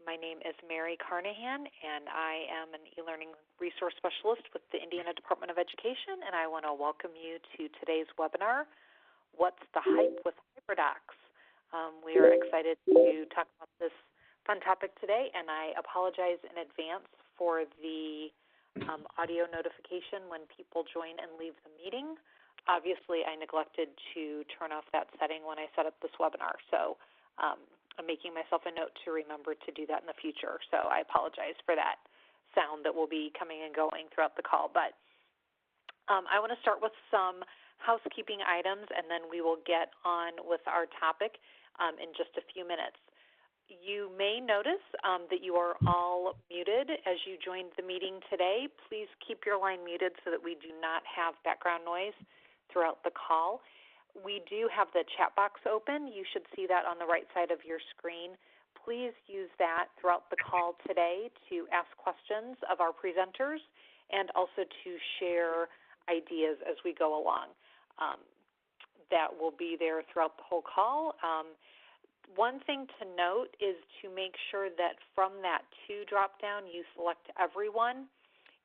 My name is Mary Carnahan, and I am an e-learning resource specialist with the Indiana Department of Education, and I want to welcome you to today's webinar, What's the Hype with HyperDocs? We are excited to talk about this fun topic today, and I apologize in advance for the audio notification when people join and leave the meeting. Obviously, I neglected to turn off that setting when I set up this webinar, so I'm making myself a note to remember to do that in the future. So I apologize for that sound that will be coming and going throughout the call. But I want to start with some housekeeping items, and then we will get on with our topic in just a few minutes. You may notice that you are all muted as you joined the meeting today. Please keep your line muted so that we do not have background noise throughout the call. We do have the chat box open. You should see that on the right side of your screen. Please use that throughout the call today to ask questions of our presenters and also to share ideas as we go along. That will be there throughout the whole call. One thing to note is to make sure that from that to drop-down you select everyone.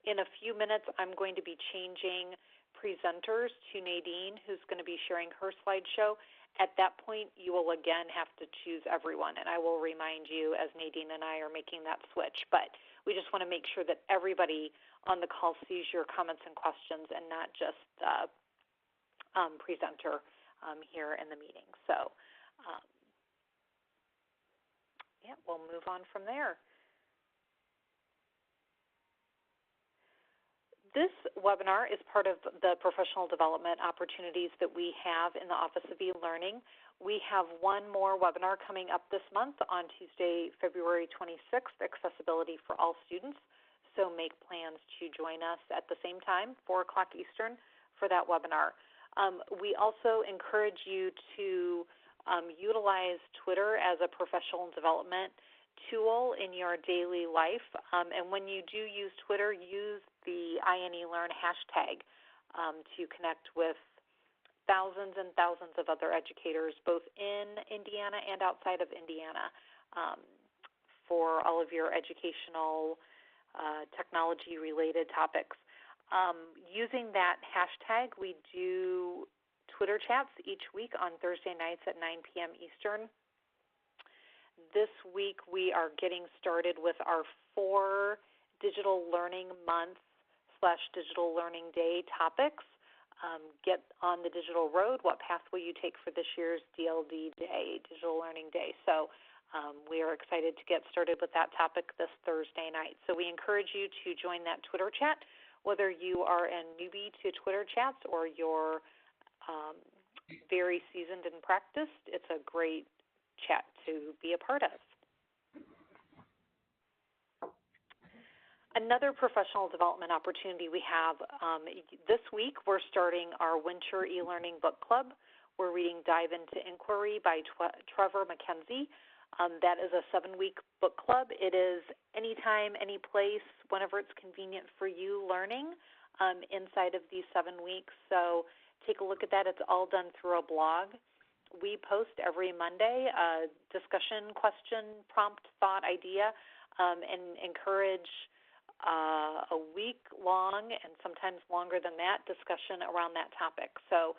In a few minutes, I'm going to be changing presenters to Nadine, who's going to be sharing her slideshow. At that point, you will again have to choose everyone, and I will remind you as Nadine and I are making that switch. But we just want to make sure that everybody on the call sees your comments and questions and not just presenter here in the meeting. So yeah, we'll move on from there. This webinar is part of the professional development opportunities that we have in the Office of E-Learning. We have one more webinar coming up this month on Tuesday, February 26th, Accessibility for All Students. So make plans to join us at the same time, 4 o'clock Eastern, for that webinar. We also encourage you to utilize Twitter as a professional development tool in your daily life, and when you do use Twitter, use the INELearn hashtag to connect with thousands and thousands of other educators, both in Indiana and outside of Indiana, for all of your educational technology-related topics. Using that hashtag, we do Twitter chats each week on Thursday nights at 9 p.m. Eastern. This week we are getting started with our 4 Digital Learning Month / Digital Learning Day topics. Get on the digital road. What path will you take for this year's DLD Day, Digital Learning Day? So we are excited to get started with that topic this Thursday night. So we encourage you to join that Twitter chat, whether you are a newbie to Twitter chats or you're very seasoned and practiced. It's a great chat to be a part of. Another professional development opportunity we have this week, we're starting our Winter e-learning book club. We're reading Dive into Inquiry by Trevor McKenzie. That is a 7-week book club. It is anytime, any place, whenever it's convenient for you learning inside of these 7 weeks. So take a look at that. It's all done through a blog. We post every Monday a discussion, question, prompt, thought, idea, and encourage a week-long and sometimes longer than that discussion around that topic. So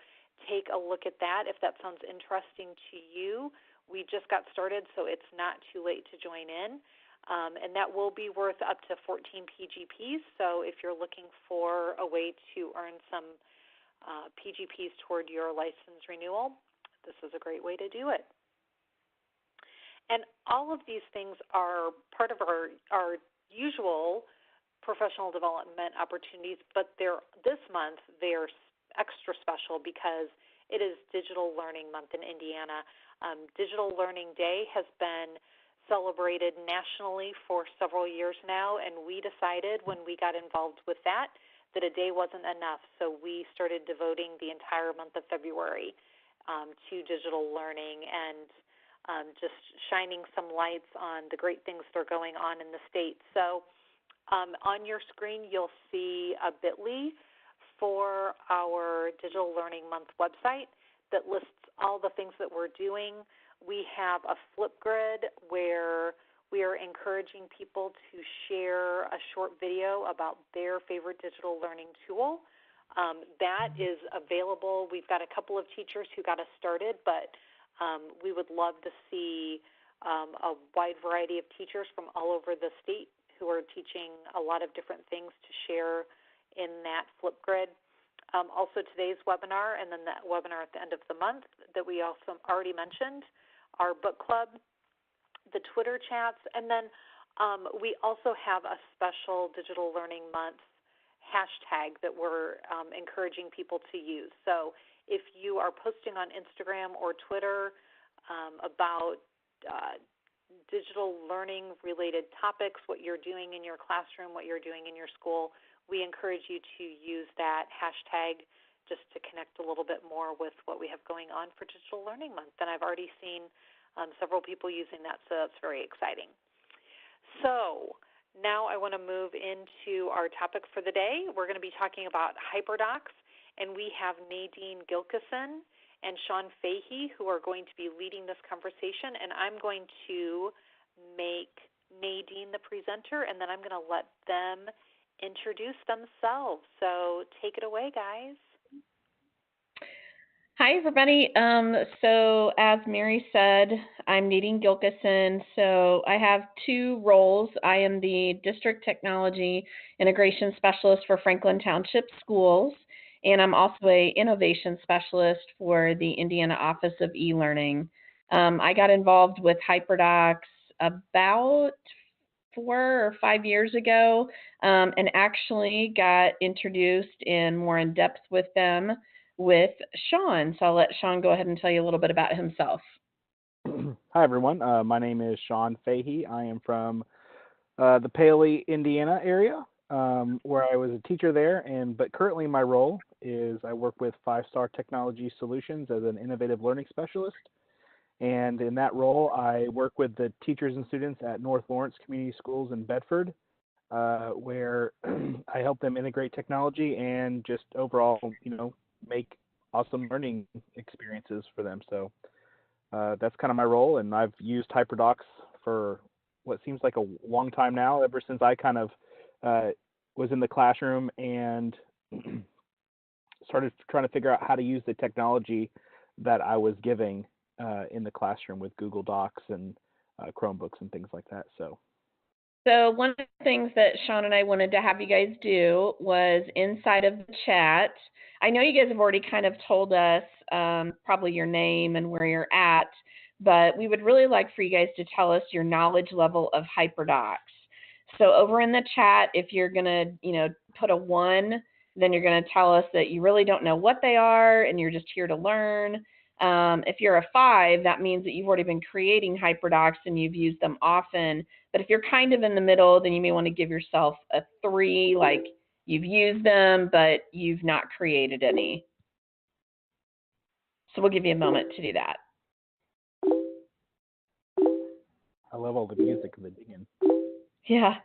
take a look at that if that sounds interesting to you. We just got started, so it's not too late to join in. And that will be worth up to 14 PGPs. So if you're looking for a way to earn some PGPs toward your license renewal, this is a great way to do it. And all of these things are part of our usual professional development opportunities, but this month they're extra special because it is Digital Learning Month in Indiana. Digital Learning Day has been celebrated nationally for several years now, and we decided when we got involved with that a day wasn't enough, so we started devoting the entire month of February to digital learning and just shining some lights on the great things that are going on in the state. So on your screen, you'll see a bit.ly for our Digital Learning Month website that lists all the things that we're doing. We have a Flipgrid where We are encouraging people to share a short video about their favorite digital learning tool. That is available. We've got a couple of teachers who got us started, but we would love to see a wide variety of teachers from all over the state who are teaching a lot of different things to share in that Flipgrid. Also today's webinar, and then that webinar at the end of the month that we also already mentioned, our book club, the Twitter chats, and then we also have a special Digital Learning Month hashtag that we're encouraging people to use. So if you are posting on Instagram or Twitter about digital learning related topics, what you're doing in your classroom, what you're doing in your school, we encourage you to use that hashtag just to connect a little bit more with what we have going on for Digital Learning Month. And I've already seen several people using that, so that's very exciting. So now I want to move into our topic for the day. We're going to be talking about HyperDocs, and we have Nadine Gilkison and Sean Fahey who are going to be leading this conversation, and I'm going to make Nadine the presenter, and then I'm going to let them introduce themselves. So take it away, guys. Hi, everybody. So as Mary said, I'm Nadine Gilkison. So I have two roles. I am the District Technology Integration Specialist for Franklin Township Schools, and I'm also an Innovation Specialist for the Indiana Office of E-Learning. I got involved with HyperDocs about 4 or 5 years ago, and actually got introduced in more in depth with them with Sean. So I'll let Sean go ahead and tell you a little bit about himself. Hi, everyone. My name is Sean Fahey. I am from the Fahey, Indiana area, where I was a teacher there. But currently my role is I work with 5-Star Technology Solutions as an innovative learning specialist. And in that role, I work with the teachers and students at North Lawrence Community Schools in Bedford, where I help them integrate technology and just overall, make awesome learning experiences for them. So that's kind of my role, and I've used HyperDocs for what seems like a long time now, ever since I kind of was in the classroom and started trying to figure out how to use the technology that I was giving in the classroom with Google Docs and Chromebooks and things like that. So one of the things that Sean and I wanted to have you guys do was inside of the chat. I know you guys have already kind of told us probably your name and where you're at, but we would really like for you guys to tell us your knowledge level of HyperDocs. So over in the chat, if you're going to, put a 1, then you're going to tell us that you really don't know what they are and you're just here to learn. If you're a 5, that means that you've already been creating HyperDocs and you've used them often. But if you're kind of in the middle, then you may want to give yourself a 3, like you've used them, but you've not created any. So we'll give you a moment to do that. I love all the music and the dinging. Yeah.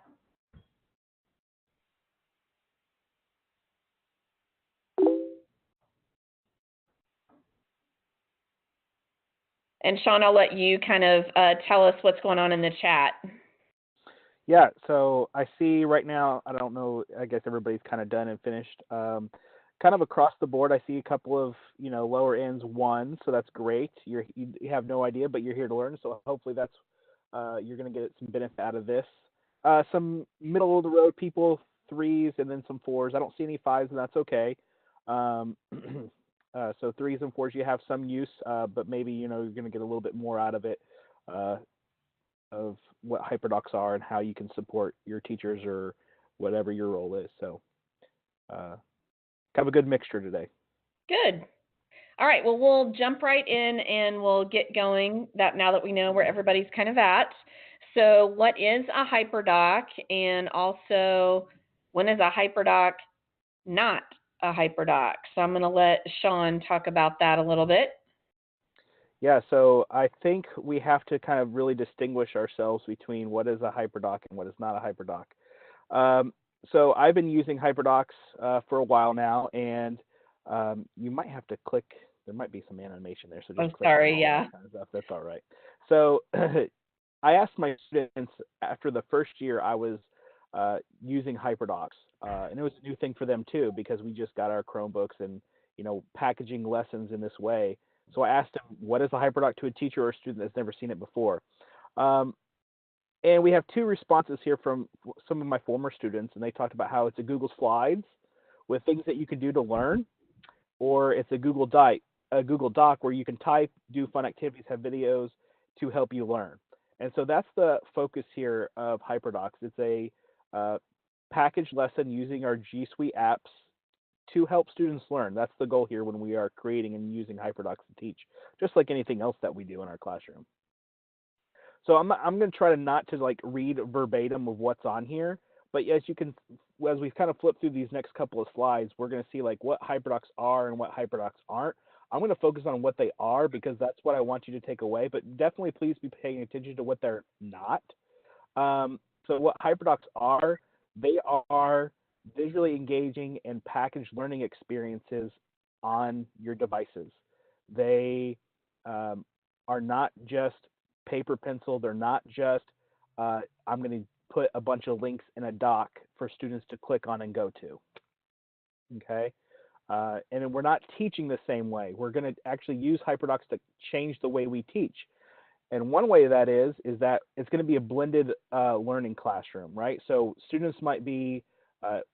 And Sean, I'll let you kind of tell us what's going on in the chat. Yeah, so I see right now, I don't know, I guess everybody's kind of done and finished. Kind of across the board, I see a couple of, lower ends 1, so that's great. You have no idea, but you're here to learn, so hopefully that's, you're going to get some benefit out of this. Some middle of the road people, 3s, and then some 4s. I don't see any 5s, and that's okay. So 3s and 4s, you have some use, but maybe, you're going to get a little bit more out of it, of what HyperDocs are and how you can support your teachers or whatever your role is. So have a good mixture today. Good. All right, well, we'll jump right in and we'll get going now that we know where everybody's kind of at. So what is a HyperDoc, and also when is a HyperDoc not a HyperDoc? So I'm going to let Sean talk about that a little bit. Yeah, so I think we have to kind of really distinguish ourselves between what is a HyperDoc and what is not a HyperDoc. So I've been using HyperDocs for a while now, and you might have to click. There might be some animation there, so just click. Sorry, yeah. Kind of stuff. That's all right. So I asked my students after the first year I was using HyperDocs, and it was a new thing for them too because we just got our Chromebooks and packaging lessons in this way. So I asked them, "What is a HyperDoc to a teacher or a student that's never seen it before?" And we have two responses here from some of my former students, and they talked about how it's a Google Slides with things that you can do to learn, or it's a Google Doc where you can type, do fun activities, have videos to help you learn. And so that's the focus here of HyperDocs. It's a package lesson using our G Suite apps to help students learn. That's the goal here when we are creating and using HyperDocs to teach, just like anything else that we do in our classroom. So I'm going to try to not to like read verbatim of what's on here, but as we kind of flip through these next couple of slides, we're going to see like what HyperDocs are and what HyperDocs aren't. I'm going to focus on what they are because that's what I want you to take away, but definitely please be paying attention to what they're not. So what HyperDocs are, they are visually engaging and packaged learning experiences on your devices. They are not just paper pencil. They're not just, I'm going to put a bunch of links in a doc for students to click on and go to. Okay. And we're not teaching the same way. We're going to actually use HyperDocs to change the way we teach. And one way that is that it's going to be a blended learning classroom, right? So students might be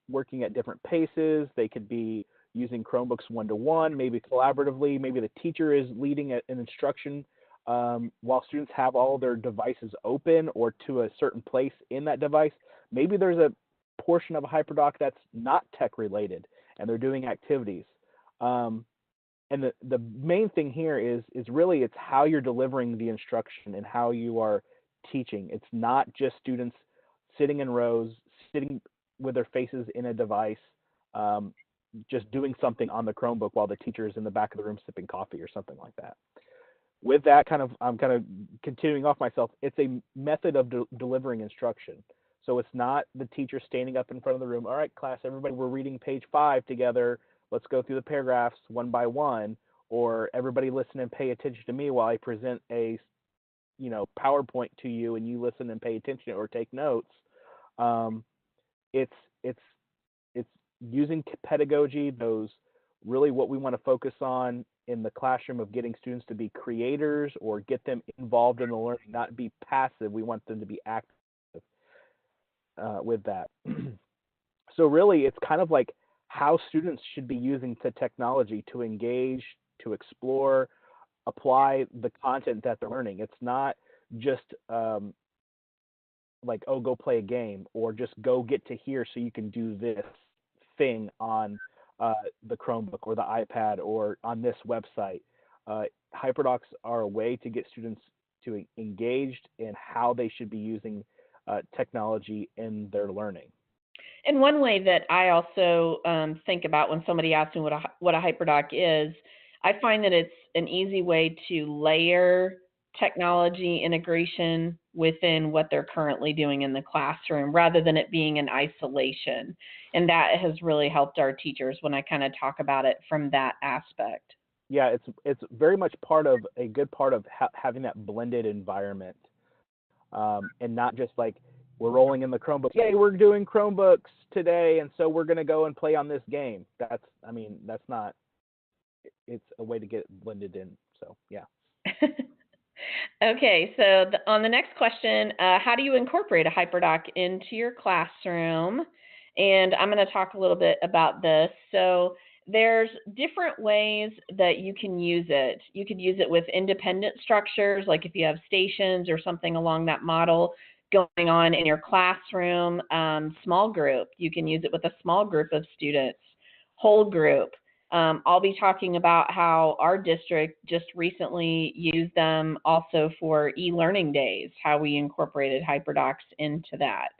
working at different paces. They could be using Chromebooks one-to-one, maybe collaboratively. Maybe the teacher is leading an instruction while students have all their devices open or to a certain place in that device. Maybe there's a portion of a HyperDoc that's not tech related and they're doing activities. And the main thing here is really it's how you're delivering the instruction and how you are teaching. It's not just students sitting in rows, sitting with their faces in a device, just doing something on the Chromebook while the teacher is in the back of the room sipping coffee or something like that. With that I'm kind of continuing off myself. It's a method of delivering instruction. So it's not the teacher standing up in front of the room. All right, class, everybody, we're reading page 5 together. Let's go through the paragraphs one by one, or everybody listen and pay attention to me while I present a, PowerPoint to you and you listen and pay attention or take notes. It's using pedagogy, those really what we want to focus on in the classroom of getting students to be creators or get them involved in the learning, not be passive. We want them to be active with that. So really, it's kind of like how students should be using the technology to engage, to explore, apply the content that they're learning. It's not just like, oh, go play a game or just go get to here so you can do this thing on the Chromebook or the iPad or on this website. HyperDocs are a way to get students to engaged in how they should be using technology in their learning. And one way that I also think about when somebody asks me what a HyperDoc is, I find that it's an easy way to layer technology integration within what they're currently doing in the classroom rather than it being in isolation. And that has really helped our teachers when I kind of talk about it from that aspect. Yeah, it's very much a good part of having that blended environment, and not just like we're rolling in the Chromebooks. Yay, we're doing Chromebooks today, and so we're going to go and play on this game. That's not. It's a way to get blended in. So yeah. Okay, so on the next question, how do you incorporate a HyperDoc into your classroom? And I'm going to talk a little bit about this. So there's different ways that you can use it. You could use it with independent structures, like if you have stations or something along that model going on in your classroom. Small group, you can use it with a small group of students. Whole group. I'll be talking about how our district just recently used them also for e-learning days, how we incorporated HyperDocs into that.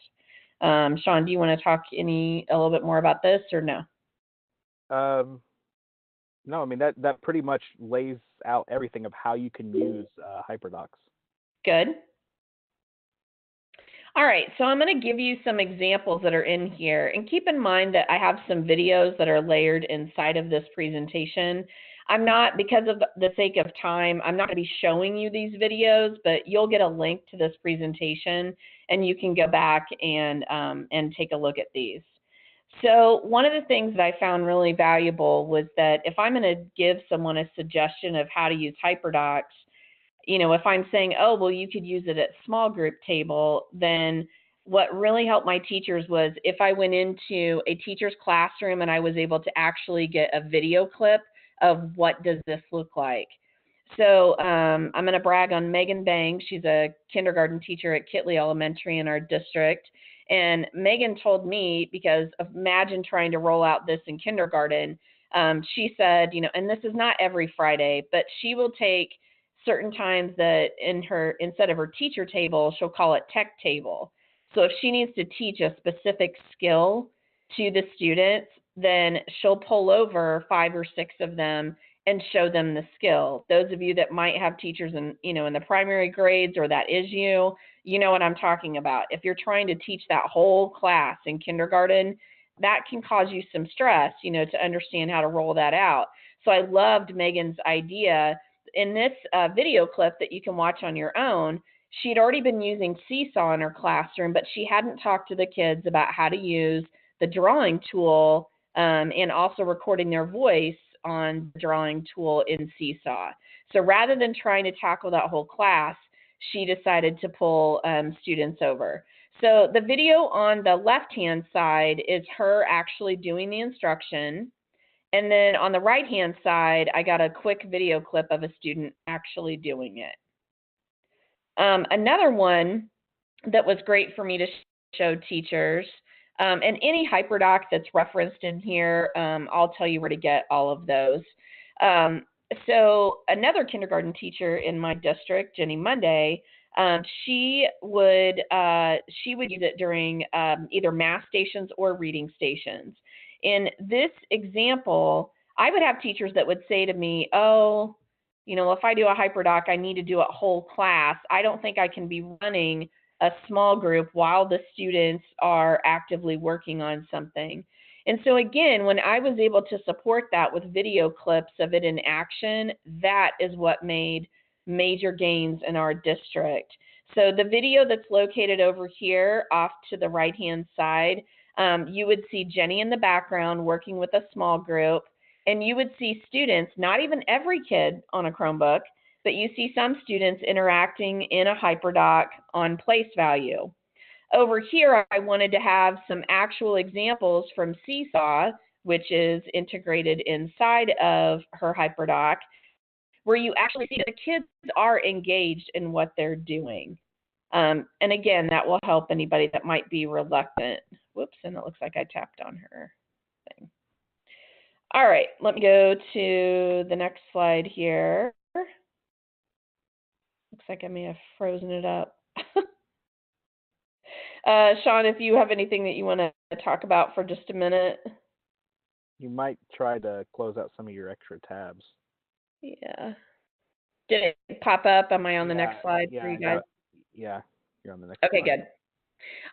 Sean, do you want to talk a little bit more about this or no? No, I mean, that pretty much lays out everything of how you can use HyperDocs. Good. All right, so I'm going to give you some examples that are in here. And keep in mind that I have some videos that are layered inside of this presentation. I'm not, because of the sake of time, I'm not going to be showing you these videos, but you'll get a link to this presentation and you can go back and take a look at these. So one of the things that I found really valuable was that if I'm going to give someone a suggestion of how to use HyperDocs, if I'm saying, oh, well, you could use it at small group table, then what really helped my teachers was if I went into a teacher's classroom and I was able to actually get a video clip of what does this look like. So I'm going to brag on Megan Bang. She's a kindergarten teacher at Kitley Elementary in our district. And Megan told me, because imagine trying to roll out this in kindergarten, she said, and this is not every Friday, but she will take certain times that instead of her teacher table, she'll call it tech table. So if she needs to teach a specific skill to the students, then she'll pull over 5 or 6 of them and show them the skill. Those of you that might have teachers in the primary grades, or that is you know what I'm talking about. If you're trying to teach that whole class in kindergarten, that can cause you some stress, to understand how to roll that out. So I loved Megan's idea. In this video clip that you can watch on your own, she'd already been using Seesaw in her classroom, but she hadn't talked to the kids about how to use the drawing tool and also recording their voice on the drawing tool in Seesaw. So rather than trying to tackle that whole class, she decided to pull students over. So the video on the left-hand side is her actually doing the instruction. And then on the right-hand side, I got a quick video clip of a student actually doing it. Another one that was great for me to show teachers, and any HyperDoc that's referenced in here, I'll tell you where to get all of those. So another kindergarten teacher in my district, Jenny Monday, she would use it during either math stations or reading stations. In this example, I would have teachers that would say to me, oh, if I do a HyperDoc, I need to do a whole class. I don't think I can be running a small group while the students are actively working on something. And so again, when I was able to support that with video clips of it in action, that is what made major gains in our district. So the video that's located over here off to the right-hand side, you would see Jenny in the background working with a small group, and you would see students, not even every kid on a Chromebook, but you see some students interacting in a HyperDoc on place value. Over here, I wanted to have some actual examples from Seesaw, which is integrated inside of her HyperDoc, where you actually see that the kids are engaged in what they're doing. And again, that will help anybody that might be reluctant. Whoops, and it looks like I tapped on her thing. All right, let me go to the next slide here. Looks like I may have frozen it up. Sean, if you have anything that you want to talk about for just a minute. You might try to close out some of your extra tabs. Yeah. Did it pop up? Am I on the next slide for you guys? Yeah, you're on the next slide. Okay, good.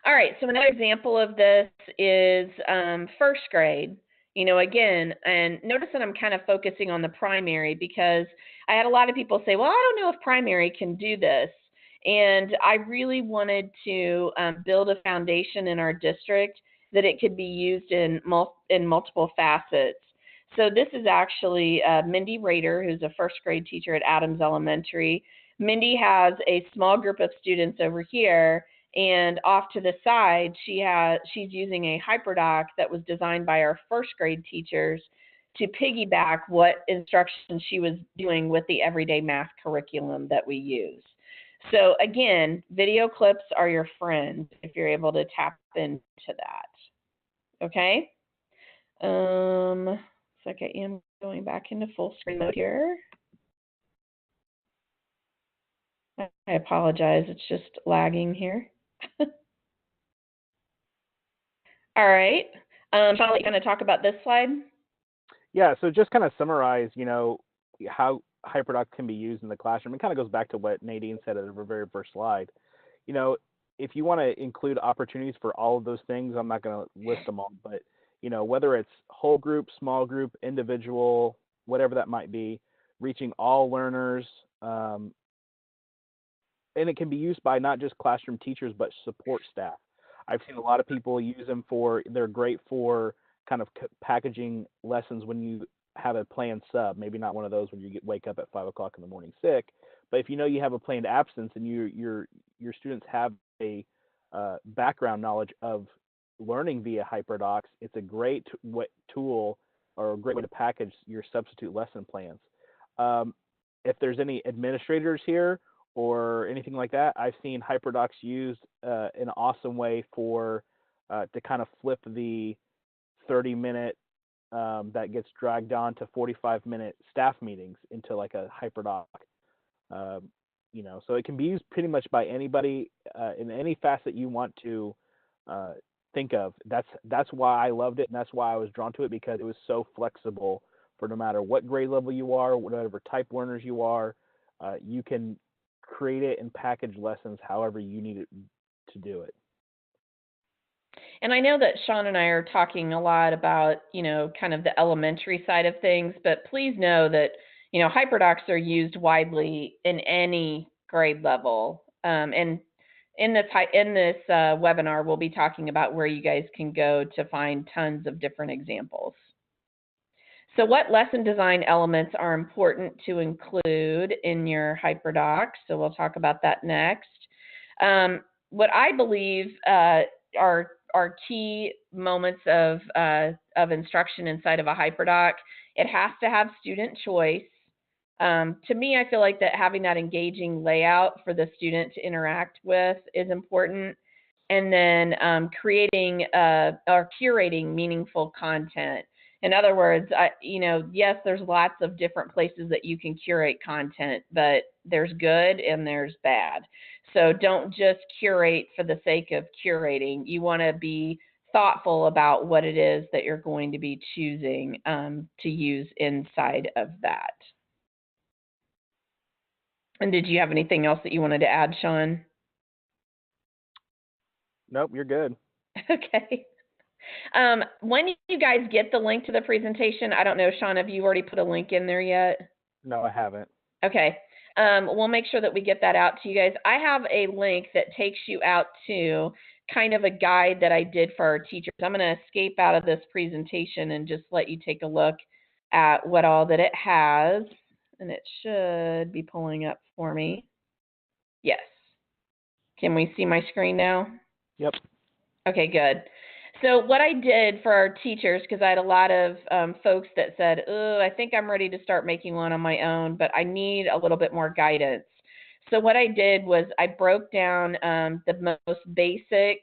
All right, so another example of this is first grade. Again, and notice that I'm kind of focusing on the primary because I had a lot of people say, well, I don't know if primary can do this. And I really wanted to build a foundation in our district that it could be used in multiple facets. So this is actually Mindy Rader, who's a first grade teacher at Adams Elementary. Mindy has a small group of students over here, and off to the side, she's using a HyperDoc that was designed by our first grade teachers to piggyback what instruction she was doing with the everyday math curriculum that we use. So again, video clips are your friend if you're able to tap into that. Okay? Looks like I am going back into full screen mode here. I apologize, it's just lagging here. All right. Charlotte, you going to talk about this slide? Yeah, so just kind of summarize, how HyperDoc can be used in the classroom. It kind of goes back to what Nadine said at the very first slide. If you want to include opportunities for all of those things, I'm not going to list them all, but, whether it's whole group, small group, individual, whatever that might be, reaching all learners. And it can be used by not just classroom teachers, but support staff. I've seen a lot of people use them they're great for kind of packaging lessons when you have a planned sub, maybe not one of those when you wake up at 5 o'clock in the morning sick, but if you know you have a planned absence and your students have a background knowledge of learning via HyperDocs, it's a great tool or a great way to package your substitute lesson plans. If there's any administrators here or anything like that, I've seen HyperDocs used in an awesome way for to kind of flip the 30-minute that gets dragged on to 45-minute staff meetings into like a HyperDoc. So it can be used pretty much by anybody in any facet you want to think of. That's why I loved it, and that's why I was drawn to it, because it was so flexible for no matter what grade level you are, whatever type learners you are. You can create it and package lessons however you need it to do it. And I know that Sean and I are talking a lot about, kind of the elementary side of things, but please know that, HyperDocs are used widely in any grade level. And in this webinar, we'll be talking about where you guys can go to find tons of different examples. So what lesson design elements are important to include in your HyperDocs? So we'll talk about that next. What I believe are key moments of instruction inside of a HyperDoc. It has to have student choice. To me, I feel like that having that engaging layout for the student to interact with is important. And then creating or curating meaningful content. In other words, yes, there's lots of different places that you can curate content, but there's good and there's bad. So don't just curate for the sake of curating. You want to be thoughtful about what it is that you're going to be choosing to use inside of that. And did you have anything else that you wanted to add, Sean? Nope, you're good. Okay. When you guys get the link to the presentation, I don't know, Sean, have you already put a link in there yet? No, I haven't. Okay. We'll make sure that we get that out to you guys. I have a link that takes you out to kind of a guide that I did for our teachers. I'm going to escape out of this presentation and just let you take a look at what all that it has. And it should be pulling up for me. Yes. Can we see my screen now? Yep. Okay, good. So what I did for our teachers, because I had a lot of folks that said, oh, I think I'm ready to start making one on my own, but I need a little bit more guidance. So what I did was I broke down the most basic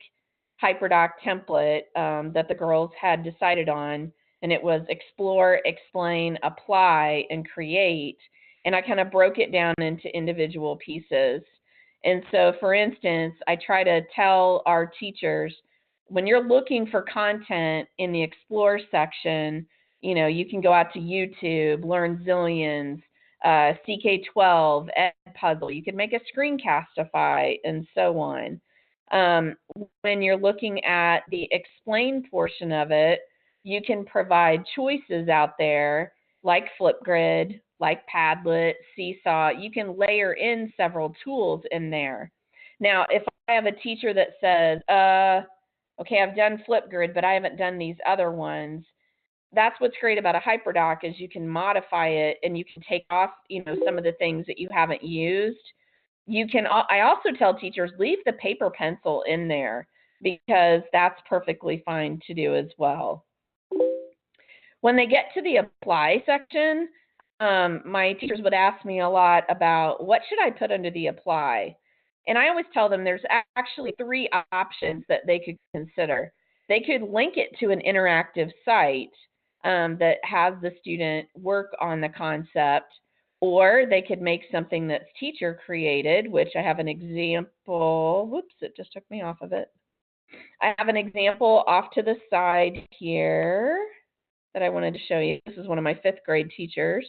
HyperDoc template that the girls had decided on, and it was explore, explain, apply, and create. And I kind of broke it down into individual pieces. And so, for instance, I try to tell our teachers, when you're looking for content in the Explore section, you can go out to YouTube, Learn Zillions, CK12, Edpuzzle. You can make a screencastify, and so on. When you're looking at the explain portion of it, you can provide choices out there like Flipgrid, like Padlet, Seesaw. You can layer in several tools in there. Now, if I have a teacher that says, okay, I've done Flipgrid, but I haven't done these other ones, that's what's great about a HyperDoc is you can modify it and you can take off, some of the things that you haven't used. I also tell teachers, leave the paper pencil in there because that's perfectly fine to do as well. When they get to the apply section, my teachers would ask me a lot about what should I put under the apply? And I always tell them there's actually 3 options that they could consider. They could link it to an interactive site that has the student work on the concept, or they could make something that's teacher created, which I have an example. Whoops, it just took me off of it. I have an example off to the side here that I wanted to show you. This is one of my 5th grade teachers.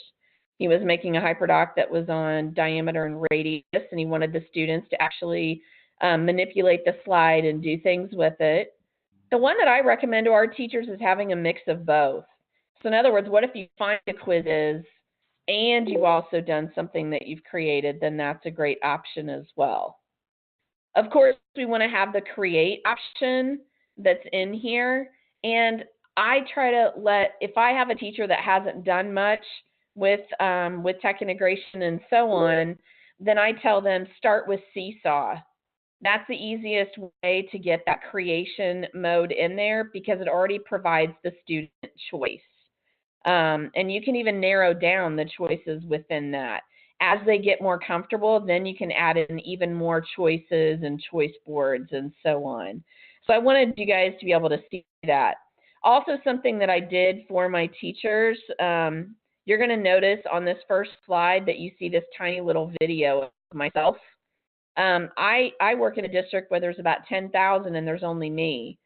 He was making a HyperDoc that was on diameter and radius, and he wanted the students to actually manipulate the slide and do things with it. The one that I recommend to our teachers is having a mix of both. So in other words, what if you find a quizzes and you've also done something that you've created, then that's a great option as well. Of course, we want to have the create option that's in here. And I try to if I have a teacher that hasn't done much with tech integration and so on, then I tell them start with Seesaw. That's the easiest way to get that creation mode in there because it already provides the student choice. And you can even narrow down the choices within that. As they get more comfortable, then you can add in even more choices and choice boards and so on. So I wanted you guys to be able to see that. Also, something that I did for my teachers, you're going to notice on this first slide that you see this tiny little video of myself. I work in a district where there's about 10,000 and there's only me.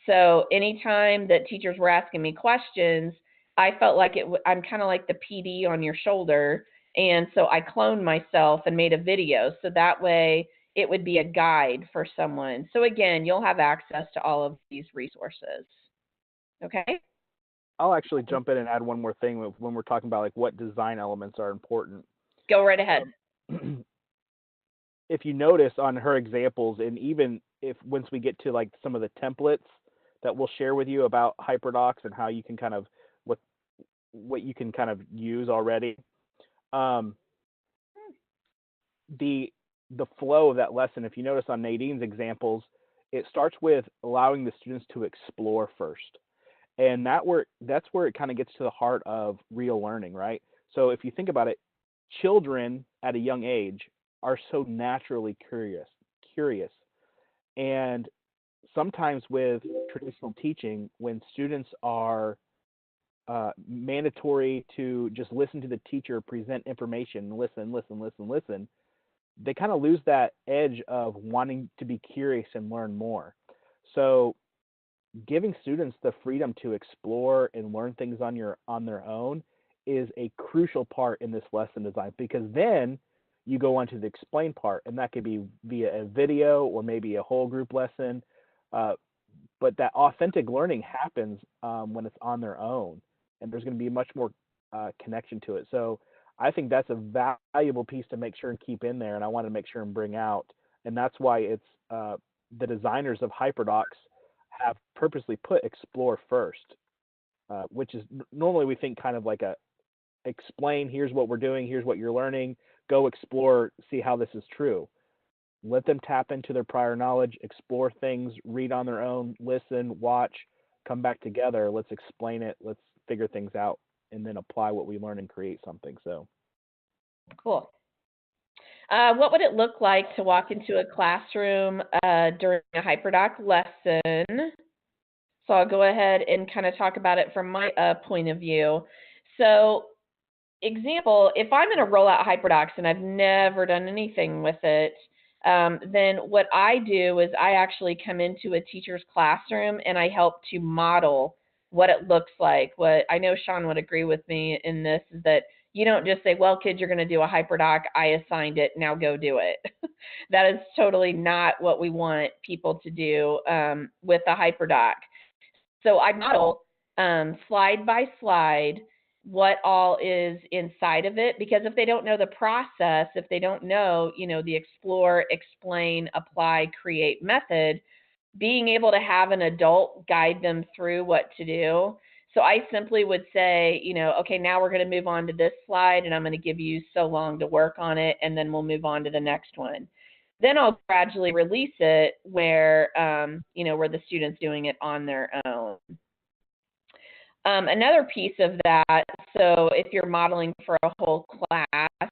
So anytime that teachers were asking me questions, I felt like I'm kind of like the PD on your shoulder. And so I cloned myself and made a video. So that way it would be a guide for someone. So again, you'll have access to all of these resources. Okay? I'll actually jump in and add one more thing when we're talking about like what design elements are important. Go right ahead. If you notice on her examples, and even if once we get to like some of the templates that we'll share with you about HyperDocs and how you can kind of what you can kind of use already, the flow of that lesson, if you notice on Nadine's examples, it starts with allowing the students to explore first. And that's where it kind of gets to the heart of real learning, right? So if you think about it, children at a young age are so naturally curious. And sometimes with traditional teaching, when students are mandatory to just listen to the teacher present information, listen, they kind of lose that edge of wanting to be curious and learn more. So giving students the freedom to explore and learn things on their own is a crucial part in this lesson design, because then you go on to the explain part, and that could be via a video or maybe a whole group lesson. But that authentic learning happens when it's on their own, and there's going to be much more connection to it. So I think that's a valuable piece to make sure and keep in there, and I want to make sure and bring out. And that's why it's the designers of HyperDocs have purposely put explore first, which is normally we think kind of like a explain, here's what we're doing, here's what you're learning, go explore, see how this is true. Let them tap into their prior knowledge, explore things, read on their own, listen, watch, come back together, let's explain it, let's figure things out, and then apply what we learn and create something. So cool. What would it look like to walk into a classroom during a HyperDoc lesson? So I'll go ahead and kind of talk about it from my point of view. So example, if I'm going to roll out HyperDocs and I've never done anything with it, then what I do is I actually come into a teacher's classroom and I help to model what it looks like. What I know Sean would agree with me in this is that you don't just say, well, kids, you're going to do a HyperDoc. I assigned it. Now go do it. That is totally not what we want people to do with a HyperDoc. So I model slide by slide what all is inside of it, because if they don't know the process, if they don't know, the explore, explain, apply, create method, being able to have an adult guide them through what to do. So I simply would say, okay, now we're going to move on to this slide and I'm going to give you so long to work on it, and then we'll move on to the next one. Then I'll gradually release it where, where the student's doing it on their own. Another piece of that, so if you're modeling for a whole class,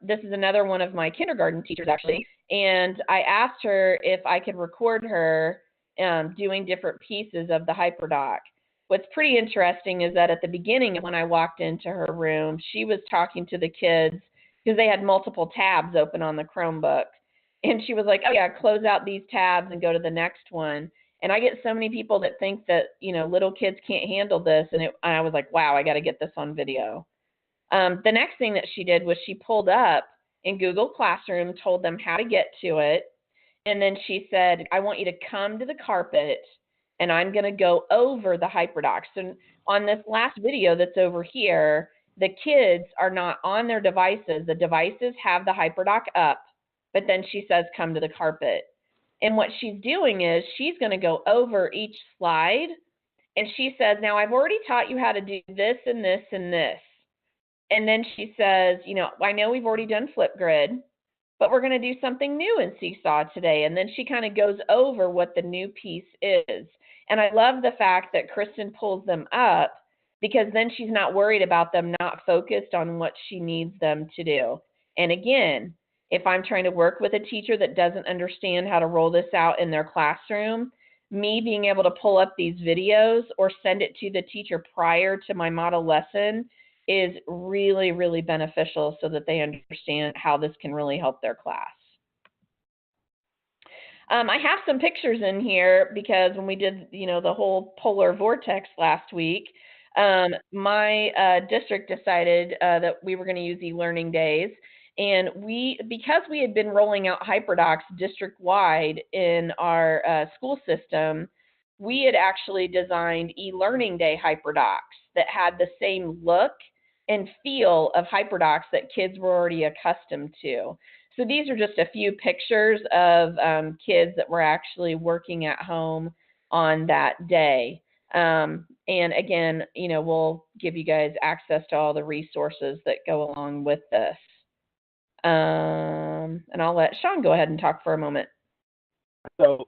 this is another one of my kindergarten teachers actually, and I asked her if I could record her doing different pieces of the HyperDoc. What's pretty interesting is that at the beginning when I walked into her room, she was talking to the kids because they had multiple tabs open on the Chromebook. And she was like, oh yeah, close out these tabs and go to the next one. And I get so many people that think that, little kids can't handle this. And I was like, wow, I got to get this on video. The next thing that she did was she pulled up in Google Classroom, told them how to get to it. And then she said, I want you to come to the carpet and I'm going to go over the HyperDocs. So on this last video that's over here, the kids are not on their devices. The devices have the HyperDoc up, but then she says, come to the carpet. And what she's doing is she's going to go over each slide, and she says, now I've already taught you how to do this and this and this. And then she says, you know, I know we've already done Flipgrid, but we're going to do something new in Seesaw today. And then she kind of goes over what the new piece is. And I love the fact that Kristen pulls them up, because then she's not worried about them not focused on what she needs them to do. And again, if I'm trying to work with a teacher that doesn't understand how to roll this out in their classroom, me being able to pull up these videos or send it to the teacher prior to my model lesson is really, really beneficial so that they understand how this can really help their class. I have some pictures in here because when we did, you know, the whole polar vortex last week, my district decided that we were going to use e-learning days. And because we had been rolling out HyperDocs district-wide in our school system, we had actually designed e-learning day HyperDocs that had the same look and feel of HyperDocs that kids were already accustomed to. So these are just a few pictures of kids that were actually working at home on that day. And again, you know, we'll give you guys access to all the resources that go along with this. And I'll let Sean go ahead and talk for a moment. So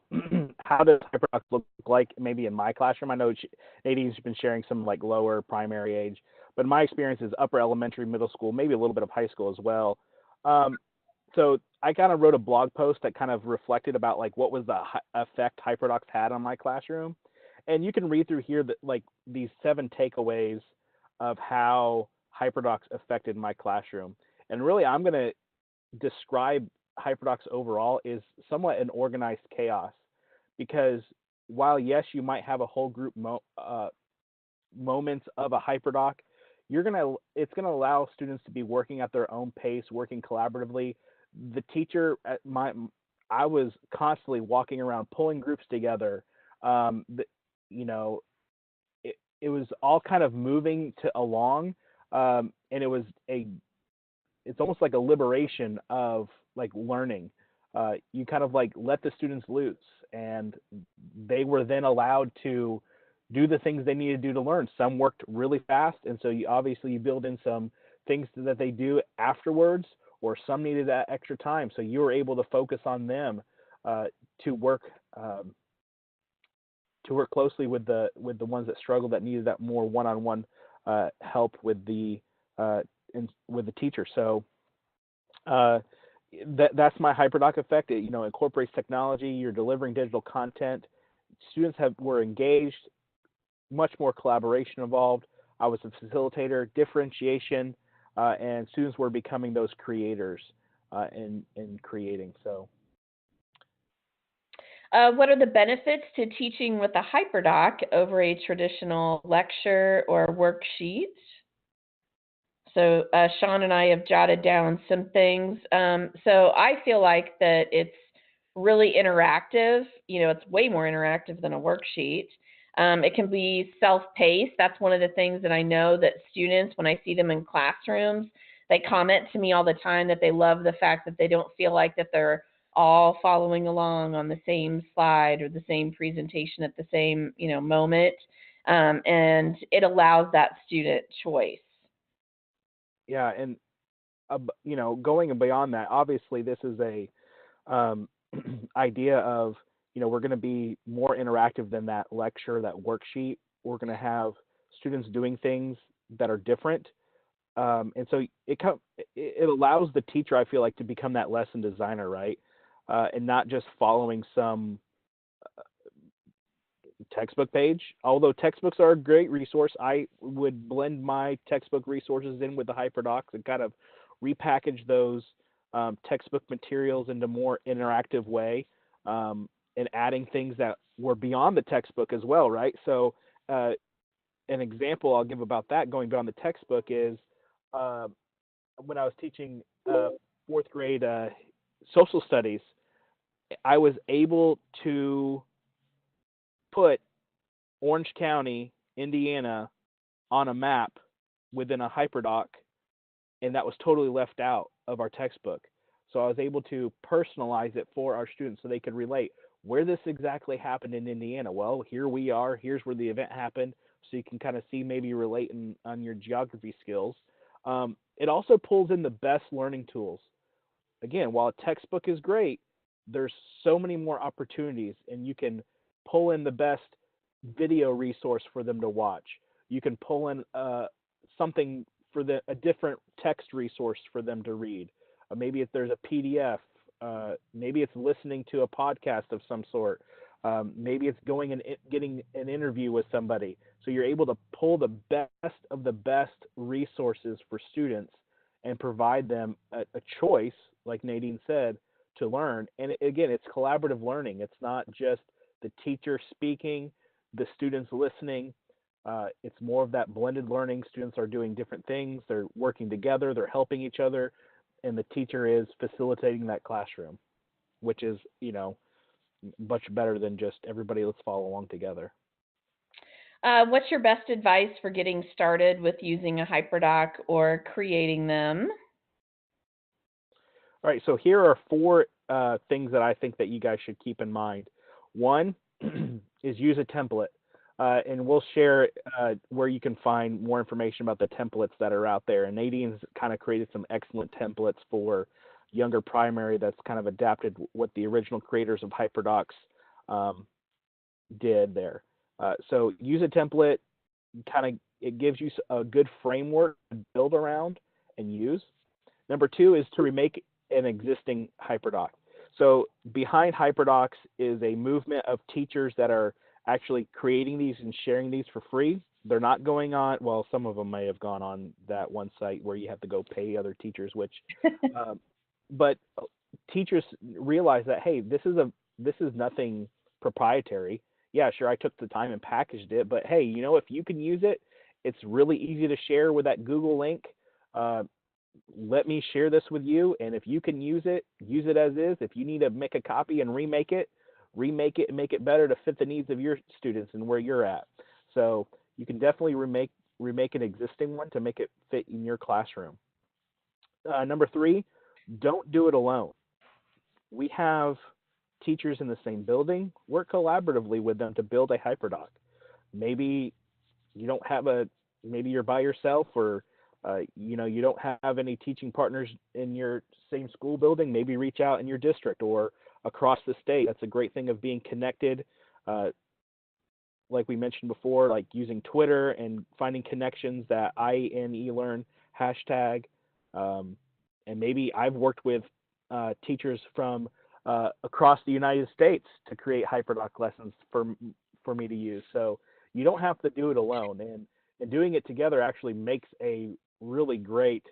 how does HyperDocs look like maybe in my classroom? I know Nadine's been sharing some like lower primary age, but my experience is upper elementary, middle school, maybe a little bit of high school as well. So I kind of wrote a blog post that kind of reflected about like what was the effect HyperDocs had on my classroom. And you can read through here that like these 7 takeaways of how HyperDocs affected my classroom. And really, I'm going to describe HyperDocs overall is somewhat an organized chaos, because while yes, you might have a whole group moments of a HyperDoc, it's gonna allow students to be working at their own pace, working collaboratively. The teacher I was constantly walking around, pulling groups together. You know, it was all kind of moving along, and it's almost like a liberation of like learning. You kind of like let the students loose, and they were then allowed to do the things they needed to do to learn. Some worked really fast, and so you build in some things that they do afterwards, or some needed that extra time, so you were able to focus on them to work closely with the ones that struggled, that needed that more one-on-one help with the teacher. So that's my HyperDoc effect. It, incorporates technology. You're delivering digital content. Students were engaged. Much more collaboration involved. I was a facilitator, differentiation, and students were becoming those creators in creating. So, what are the benefits to teaching with a HyperDoc over a traditional lecture or worksheet? So Sean and I have jotted down some things. So I feel like that it's really interactive. It's way more interactive than a worksheet. It can be self-paced. That's one of the things that I know that students, when I see them in classrooms, they comment to me all the time that they love the fact that they don't feel like that they're all following along on the same slide or the same presentation at the same, moment. And it allows that student choice. Yeah, and going beyond that, obviously this is a idea of we're going to be more interactive than that lecture, that worksheet. We're going to have students doing things that are different, and so it allows the teacher, I feel like, to become that lesson designer, right, and not just following some textbook page. Although textbooks are a great resource, I would blend my textbook resources in with the HyperDocs and kind of repackage those textbook materials into more interactive way, and adding things that were beyond the textbook as well, right? So an example I'll give about that, going beyond the textbook, is when I was teaching 4th grade social studies, I was able to put Orange County, Indiana, on a map within a HyperDoc, and that was totally left out of our textbook. So I was able to personalize it for our students so they could relate where this exactly happened in Indiana. Well, here we are. Here's where the event happened. So you can kind of see, maybe relate on your geography skills. It also pulls in the best learning tools. Again, while a textbook is great, there's so many more opportunities, and you can pull in the best video resource for them to watch. You can pull in something for a different text resource for them to read. Maybe if there's a PDF, maybe it's listening to a podcast of some sort. Maybe it's going and getting an interview with somebody. So you're able to pull the best of the best resources for students and provide them a choice, like Nadine said, to learn. And again, it's collaborative learning. It's not just the teacher speaking, the students listening. It's more of that blended learning. Students are doing different things. They're working together. They're helping each other. And the teacher is facilitating that classroom, which is, much better than just everybody, let's follow along together. What's your best advice for getting started with using a HyperDoc or creating them? All right, so here are 4 things that I think that you guys should keep in mind. One is use a template, and we'll share where you can find more information about the templates that are out there. And Nadine's kind of created some excellent templates for younger primary that's kind of adapted what the original creators of HyperDocs did there. So use a template, it gives you a good framework to build around and use. Number 2 is to remake an existing HyperDoc. So behind HyperDocs is a movement of teachers that are actually creating these and sharing these for free. They're not going on, well, some of them may have gone on that one site where you have to go pay other teachers, which, but teachers realize that, hey, this is nothing proprietary. Yeah, sure, I took the time and packaged it, but hey, if you can use it, it's really easy to share with that Google link. Let me share this with you, and if you can use it as is. If you need to make a copy and remake it and make it better to fit the needs of your students and where you're at. So you can definitely remake an existing one to make it fit in your classroom. Number 3, don't do it alone. We have teachers in the same building. Work collaboratively with them to build a HyperDoc. Maybe you don't have maybe you're by yourself, or you don't have any teaching partners in your same school building. Maybe reach out in your district or across the state. That's a great thing of being connected. Like we mentioned before, like using Twitter and finding connections, that INELearn hashtag. And maybe I've worked with teachers from across the United States to create HyperDoc lessons for me to use. So you don't have to do it alone. And doing it together actually makes a really great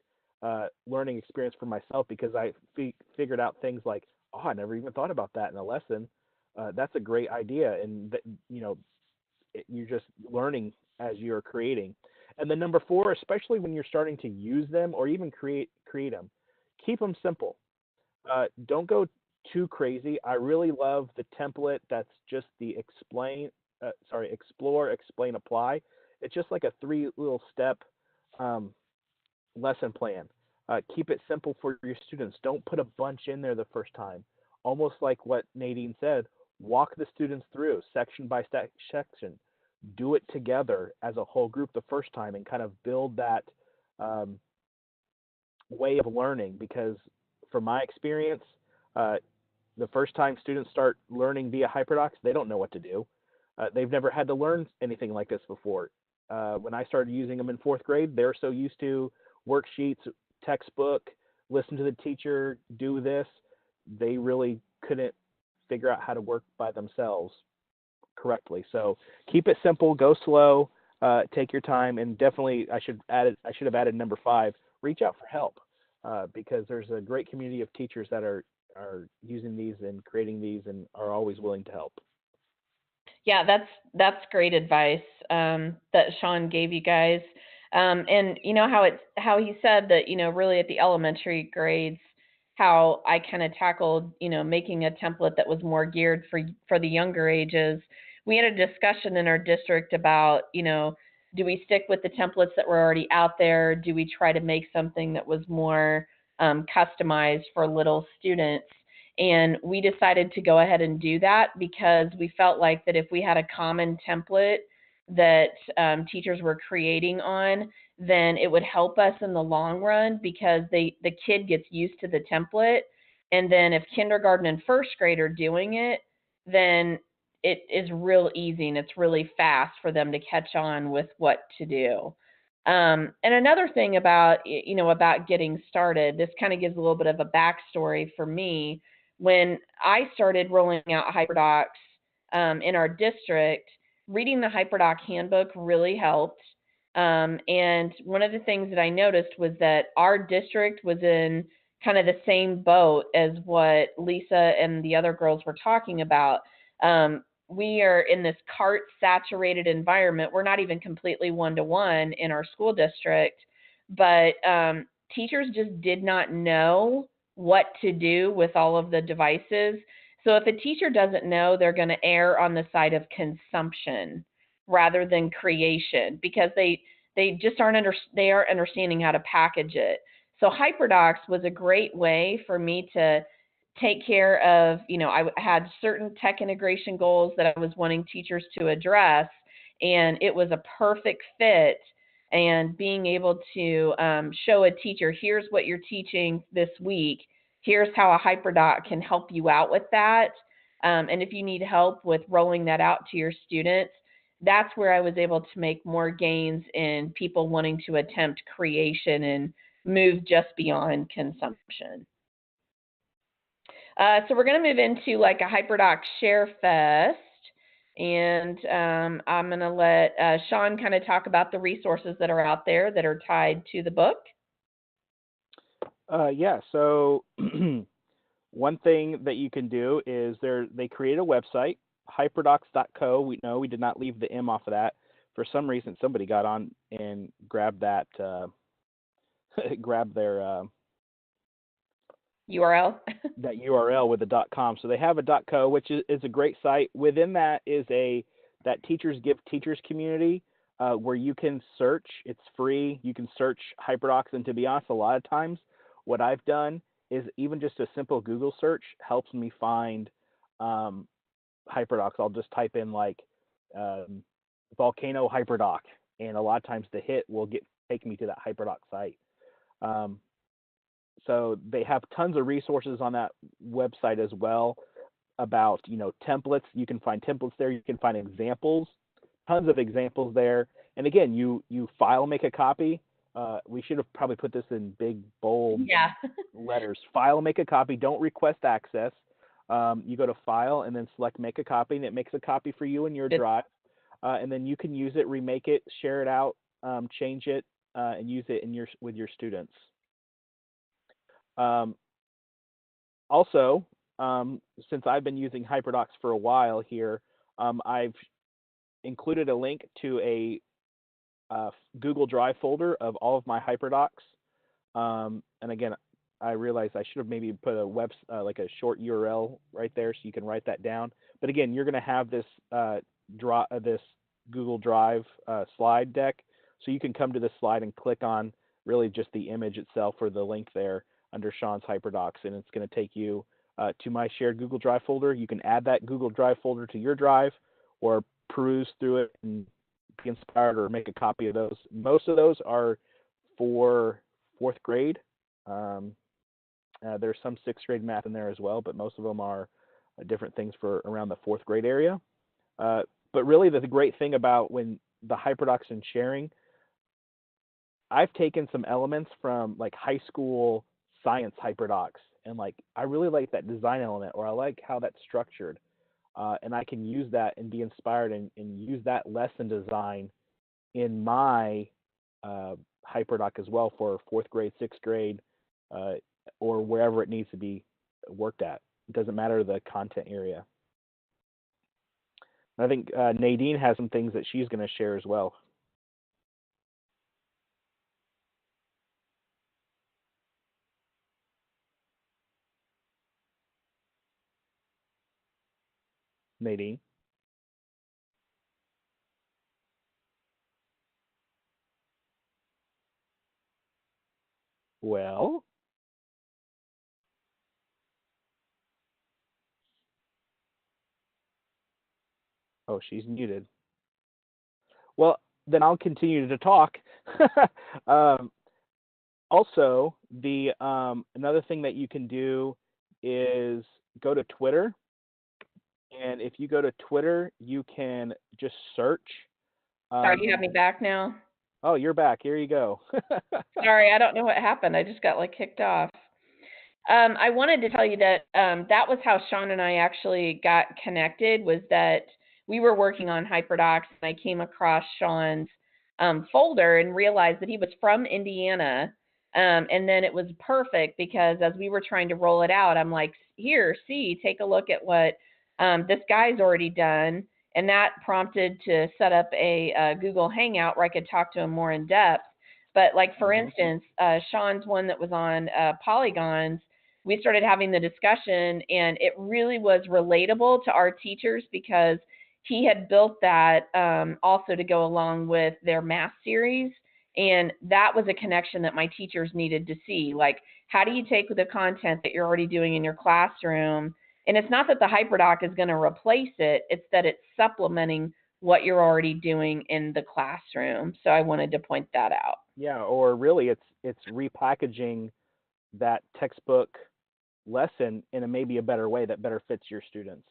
learning experience for myself, because I figured out things like, oh, I never even thought about that in a lesson. That's a great idea. And, you're just learning as you're creating. And then number 4, especially when you're starting to use them or even create them, keep them simple. Don't go too crazy. I really love the template that's just the explore, explain, apply. It's just like a 3 little step lesson plan. Keep it simple for your students. Don't put a bunch in there the first time. Almost like what Nadine said, walk the students through section by section. Do it together as a whole group the first time and kind of build that way of learning, because from my experience, the first time students start learning via HyperDocs, they don't know what to do. They've never had to learn anything like this before. When I started using them in 4th grade, they're so used to worksheets, textbook, listen to the teacher, do this. They really couldn't figure out how to work by themselves correctly. So keep it simple, go slow, take your time, and definitely I should have added number 5, reach out for help, because there's a great community of teachers that are using these and creating these and are always willing to help. Yeah, that's great advice that Sean gave you guys. And how he said that, really at the elementary grades, how I kind of tackled, making a template that was more geared for the younger ages. We had a discussion in our district about, Do we stick with the templates that were already out there? Do we try to make something that was more customized for little students? And we decided to go ahead and do that because we felt like that if we had a common template that teachers were creating on, then it would help us in the long run because the kid gets used to the template. And then if kindergarten and first grade are doing it, then it is real easy and it's really fast for them to catch on with what to do. And another thing about, about getting started, this kind of gives a little bit of a backstory for me. When I started rolling out HyperDocs in our district, reading the HyperDoc handbook really helped. And one of the things that I noticed was that our district was in kind of the same boat as what Lisa and the other girls were talking about. We are in this cart saturated environment. We're not even completely one-to-one in our school district, but teachers just did not know what to do with all of the devices. So if a teacher doesn't know, they're going to err on the side of consumption rather than creation because they just aren't understanding how to package it. So HyperDocs was a great way for me to take care of, I had certain tech integration goals that I was wanting teachers to address, and it was a perfect fit. And being able to show a teacher, here's what you're teaching this week, here's how a HyperDoc can help you out with that. And if you need help with rolling that out to your students, that's where I was able to make more gains in people wanting to attempt creation and move just beyond consumption. So we're going to move into like a HyperDoc Share Fest. And I'm going to let Sean kind of talk about the resources that are out there that are tied to the book. Yeah, so one thing that you can do is they create a website, HyperDocs Co. We did not leave the M off of that. For some reason, somebody got on and grabbed that, grabbed their URL. that URL with the .com. So they have a .co, which is a great site. Within that is that Teachers Give Teachers community where you can search. It's free. You can search HyperDocs, and to be honest, a lot of times what I've done is even just a simple Google search helps me find HyperDocs. I'll just type in like volcano HyperDoc, and a lot of times the hit will take me to that HyperDoc site. So they have tons of resources on that website as well about, templates. You can find templates there. You can find examples, tons of examples there. And again, you file, make a copy. We should have probably put this in big, bold letters. File, make a copy. Don't request access. You go to File and then select Make a Copy, and it makes a copy for you in your drive. And then you can use it, remake it, share it out, change it, and use it with your students. Also, since I've been using HyperDocs for a while here, I've included a link to a Google Drive folder of all of my HyperDocs. And again, I realized I should have maybe put a like a short URL right there so you can write that down. But again, you're going to have this this Google Drive slide deck, so you can come to this slide and click on really just the image itself or the link there under Sean's HyperDocs, and it's going to take you to my shared Google Drive folder. You can add that Google Drive folder to your drive or peruse through it and be inspired or make a copy of those. Most of those are for 4th grade. There's some 6th grade math in there as well, but most of them are different things for around the 4th grade area. But really the great thing about when the HyperDocs and sharing, I've taken some elements from like high school science HyperDocs, and like I really like that design element, or I like how that's structured, and I can use that and be inspired and use that lesson design in my HyperDoc as well for 4th grade, 6th grade, or wherever it needs to be worked at. It doesn't matter the content area. I think Nadine has some things that she's going to share as well. Nadine. Well, oh, she's muted. Well, then I'll continue to talk. um, Also, the another thing that you can do is go to Twitter, and if you go to Twitter, you can just search. Sorry, you have me back now? Oh, you're back. Here you go. Sorry, I don't know what happened. I just got kicked off. I wanted to tell you that that was how Sean and I actually got connected, was that we were working on HyperDocs, and I came across Sean's folder and realized that he was from Indiana. And then it was perfect because as we were trying to roll it out, I'm like, here, see, take a look at what this guy's already done. And that prompted to set up a Google Hangout where I could talk to him more in depth. But for instance, Sean's one that was on polygons, we started having the discussion, and it really was relatable to our teachers because he had built that also to go along with their math series. And that was a connection that my teachers needed to see. How do you take the content that you're already doing in your classroom? And it's not that the HyperDoc is going to replace it, it's that it's supplementing what you're already doing in the classroom. So I wanted to point that out. Yeah, or really it's repackaging that textbook lesson in maybe a better way that better fits your students.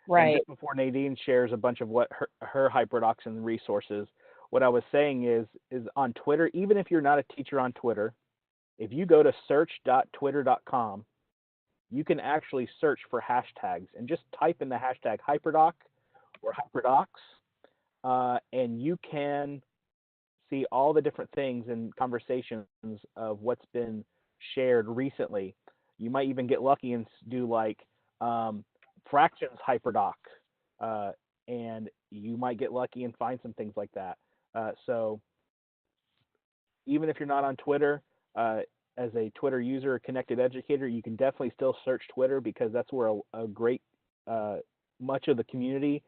Right. And just before Nadine shares a bunch of what her HyperDocs and resources, what I was saying is on Twitter, even if you're not a teacher on Twitter, if you go to search.twitter.com, you can actually search for hashtags and just type in the hashtag HyperDoc or HyperDocs, and you can see all the different things and conversations of what's been shared recently. You might even get lucky and do fractions HyperDoc, and you might get lucky and find some things like that. So even if you're not on Twitter, as a Twitter user or connected educator, you can definitely still search Twitter because that's where a great much of the community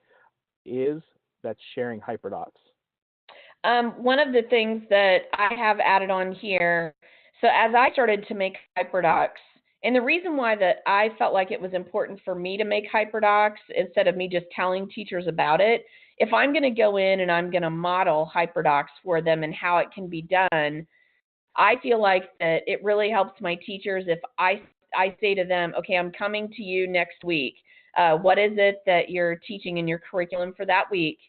is that's sharing HyperDocs. One of the things that I have added on here, so as I started to make HyperDocs, and the reason why that I felt like it was important for me to make HyperDocs instead of me just telling teachers about it, if I'm going to go in and I'm going to model HyperDocs for them and how it can be done, I feel like that it really helps my teachers if I say to them, okay, I'm coming to you next week. What is it that you're teaching in your curriculum for that week?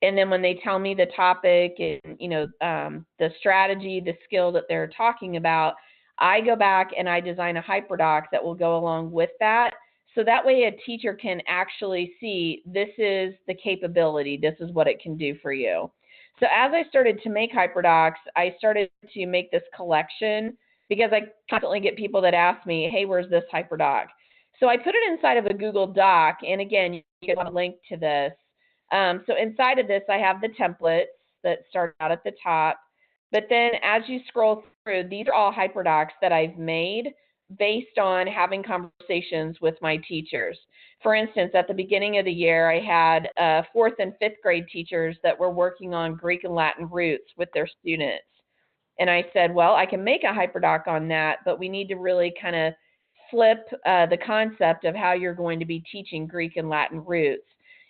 And then when they tell me the topic and, the strategy, the skill that they're talking about, I go back and I design a HyperDoc that will go along with that. So that way a teacher can actually see this is the capability, this is what it can do for you. So as I started to make HyperDocs, I started to make this collection because I constantly get people that ask me, hey, where's this HyperDoc? So I put it inside of a Google Doc, and again, you can want to link to this. So inside of this, I have the templates that start out at the top. But then as you scroll through, these are all HyperDocs that I've made based on having conversations with my teachers. For instance, at the beginning of the year, I had 4th and 5th grade teachers that were working on Greek and Latin roots with their students. And I said, well, I can make a HyperDoc on that, but we need to really kind of flip the concept of how you're going to be teaching Greek and Latin roots.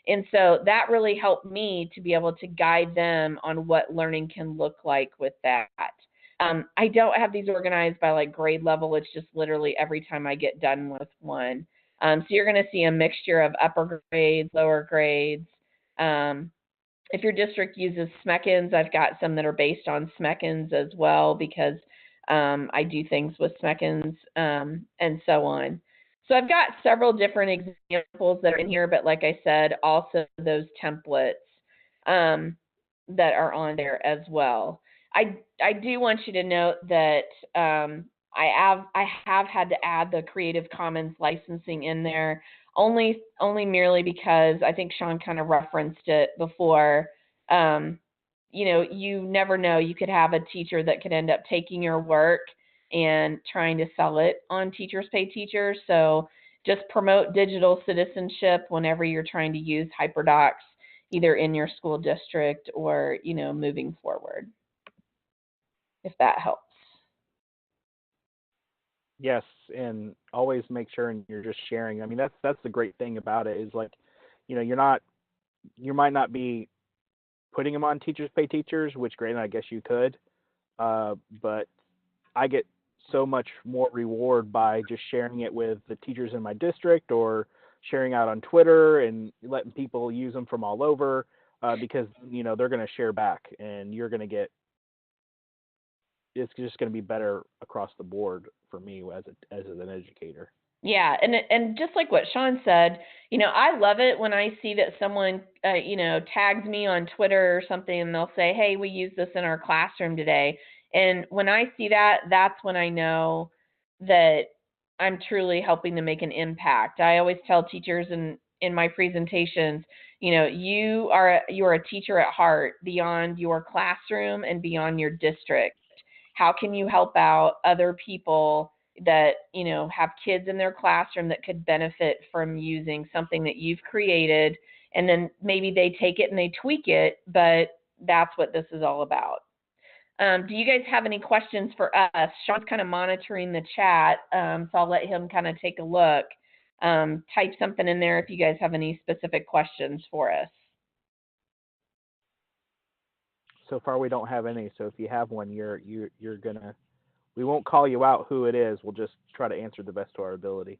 And so that really helped me to be able to guide them on what learning can look like with that. I don't have these organized by grade level. It's just literally every time I get done with one. So you're going to see a mixture of upper grades, lower grades. If your district uses SMECANs, I've got some that are based on SMECANs as well because I do things with SMECANs and so on. So I've got several different examples that are in here, but like I said, also those templates that are on there as well. I do want you to note that I have had to add the Creative Commons licensing in there only merely because I think Sean kind of referenced it before. You never know. You could have a teacher that could end up taking your work and trying to sell it on Teachers Pay Teachers. So just promote digital citizenship whenever you're trying to use HyperDocs, either in your school district or, moving forward, if that helps. Yes, and always make sure and you're just sharing. I mean, that's the great thing about it is like, you might not be putting them on Teachers Pay Teachers, which granted I guess you could, but I get so much more reward by just sharing it with the teachers in my district or sharing out on Twitter and letting people use them from all over, because they're going to share back and you're going to get it's just going to be better across the board for me as an educator. Yeah, and just like what Sean said, I love it when I see that someone, tags me on Twitter or something, and they'll say, "Hey, we used this in our classroom today." And when I see that, that's when I know that I'm truly helping to make an impact. I always tell teachers in my presentations, you are a teacher at heart beyond your classroom and beyond your district. How can you help out other people that have kids in their classroom that could benefit from using something that you've created, and then maybe they take it and they tweak it, but that's what this is all about. Do you guys have any questions for us? Sean's kind of monitoring the chat, so I'll let him kind of take a look. Type something in there if you guys have any specific questions for us. So far, we don't have any. So if you have one, we won't call you out who it is. We'll just try to answer the best to our ability.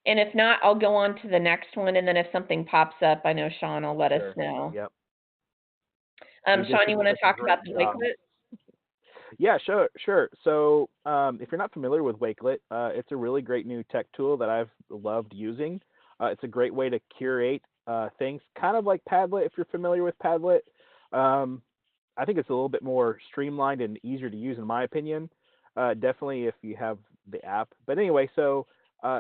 And if not, I'll go on to the next one, and then if something pops up, I know Sean will let us know. Yep. Sean, you want to talk about the Wakelit? Yeah, sure. So if you're not familiar with Wakelit, it's a really great new tech tool that I've loved using. It's a great way to curate things, kind of like Padlet if you're familiar with Padlet. I think it's a little bit more streamlined and easier to use in my opinion. Definitely if you have the app. But anyway, so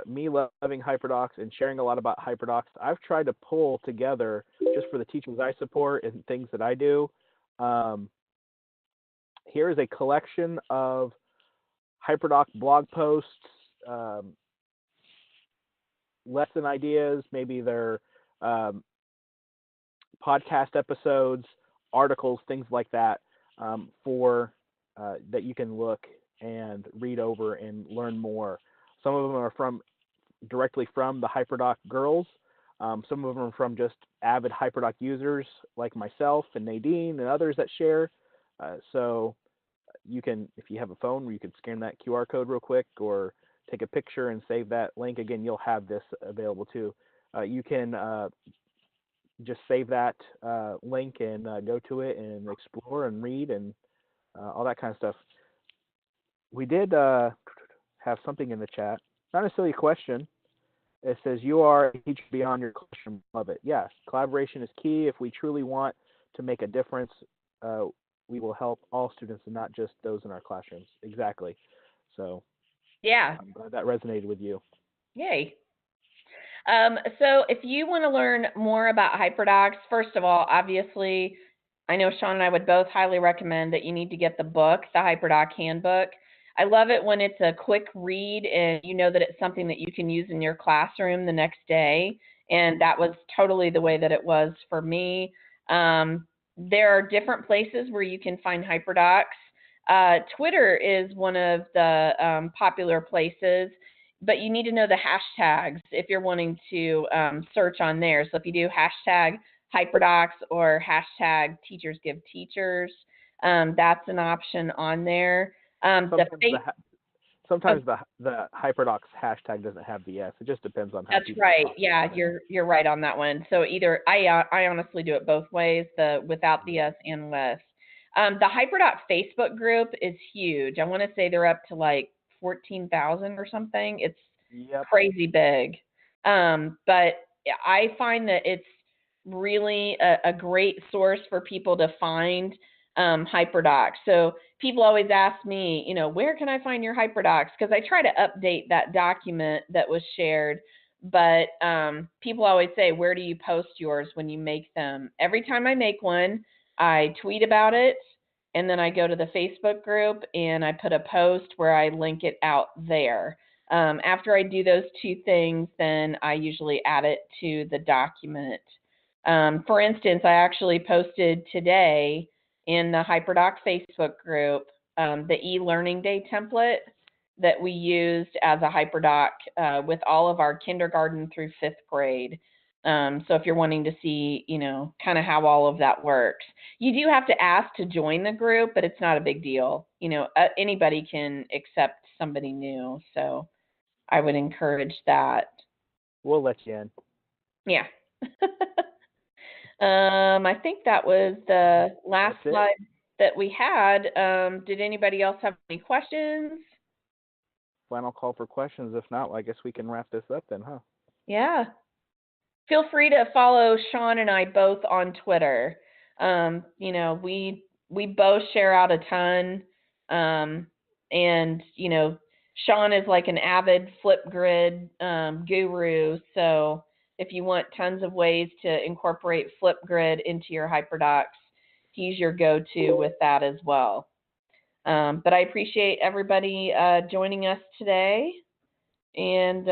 me loving HyperDocs and sharing a lot about HyperDocs, I've tried to pull together just for the teachers I support and things that I do. Here is a collection of HyperDoc blog posts, lesson ideas, maybe they're podcast episodes, articles, things like that, for that you can look and read over and learn more. Some of them are directly from the HyperDoc girls. Some of them are from just avid HyperDoc users like myself and Nadine and others that share. So you can, if you have a phone, you can scan that QR code real quick or take a picture and save that link. Again, you'll have this available too. You can just save that link and go to it and explore and read and all that kind of stuff. We did have something in the chat. Not necessarily a question. It says, you are a teacher beyond your classroom. Love it. Yes, collaboration is key. If we truly want to make a difference, we will help all students and not just those in our classrooms. Exactly. So yeah, I'm glad that resonated with you. Yay. So if you want to learn more about HyperDocs, first of all, obviously, I know Sean and I would both highly recommend that you need to get the book, the HyperDoc Handbook. I love it when it's a quick read and you know that it's something that you can use in your classroom the next day. And that was totally the way that it was for me. There are different places where you can find HyperDocs. Twitter is one of the popular places, but you need to know the hashtags if you're wanting to search on there. So if you do hashtag HyperDocs or hashtag Teachers Give Teachers, that's an option on there. Sometimes the HyperDocs hashtag doesn't have the S. It just depends on how. That's right. Yeah, you're right on that one. So either I honestly do it both ways, the without the S and with. The HyperDoc Facebook group is huge. I want to say they're up to like 14,000 or something. It's crazy big. But I find that it's really a great source for people to find HyperDocs. So people always ask me, where can I find your HyperDocs? Because I try to update that document that was shared. But people always say, where do you post yours when you make them? Every time I make one, I tweet about it, and then I go to the Facebook group and I put a post where I link it out there. After I do those two things, then I usually add it to the document. For instance, I actually posted today in the HyperDoc Facebook group the e-learning day template that we used as a HyperDoc with all of our kindergarten through 5th grade. So if you're wanting to see, kind of how all of that works, you do have to ask to join the group, but it's not a big deal. Anybody can accept somebody new. So I would encourage that. We'll let you in. Yeah. I think that was the last slide that we had. Did anybody else have any questions? Final call for questions. If not, I guess we can wrap this up then, huh? Yeah. Feel free to follow Sean and I both on Twitter. We both share out a ton. And Sean is like an avid Flipgrid guru. So if you want tons of ways to incorporate Flipgrid into your HyperDocs, he's your go-to with that as well. But I appreciate everybody joining us today. And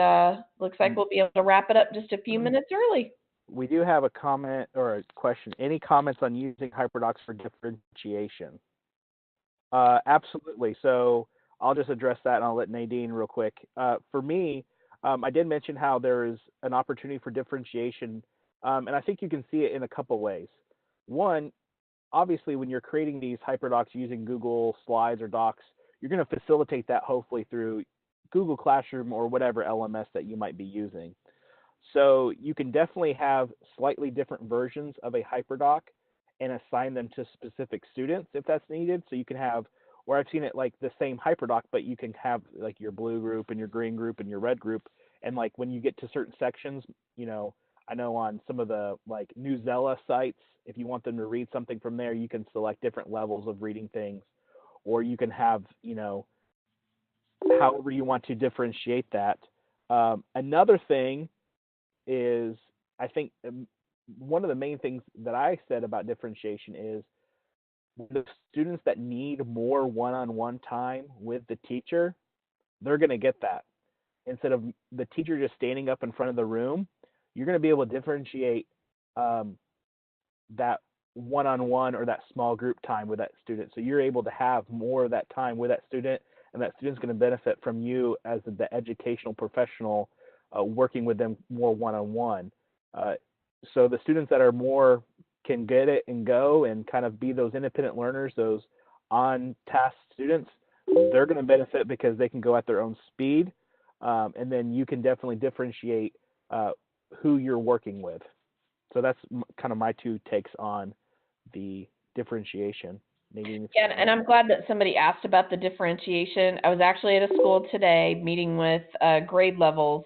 looks like we'll be able to wrap it up just a few minutes early. We do have a comment or a question. Any comments on using HyperDocs for differentiation? Absolutely. So I'll just address that, and I'll let Nadine real quick. For me, I did mention how there is an opportunity for differentiation, and I think you can see it in a couple ways. One, obviously, when you're creating these HyperDocs using Google Slides or Docs, you're going to facilitate that hopefully through Google Classroom or whatever LMS that you might be using. So you can definitely have slightly different versions of a HyperDoc and assign them to specific students if that's needed. So you can have, or I've seen it like the same HyperDoc, but you can have like your blue group and your green group and your red group. And like when you get to certain sections, I know on some of the like Newsela sites, if you want them to read something from there, you can select different levels of reading things, or you can have, however you want to differentiate that. Another thing is, I think one of the main things that I said about differentiation is the students that need more one-on-one time with the teacher, they're going to get that. Instead of the teacher just standing up in front of the room, you're going to be able to differentiate that one-on-one or that small group time with that student. So you're able to have more of that time with that student, and that student's going to benefit from you as the educational professional working with them more one-on-one. So the students that are more can get it and go and kind of be those independent learners, those on-task students, they're going to benefit because they can go at their own speed. And then you can definitely differentiate who you're working with. So that's kind of my two takes on the differentiation. Nadine, yeah, and I'm glad that somebody asked about the differentiation. I was actually at a school today meeting with grade levels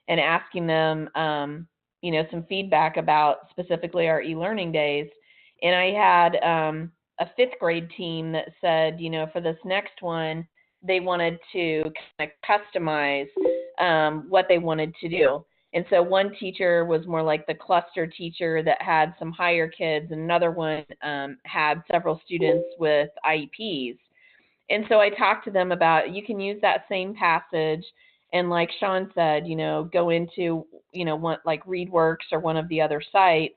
and asking them, some feedback about specifically our e-learning days. And I had a 5th grade team that said, for this next one, they wanted to kind of customize what they wanted to do. And so one teacher was more like the cluster teacher that had some higher kids, and another one had several students with IEPs. And so I talked to them about, you can use that same passage and, like Sean said, go into, one like ReadWorks or one of the other sites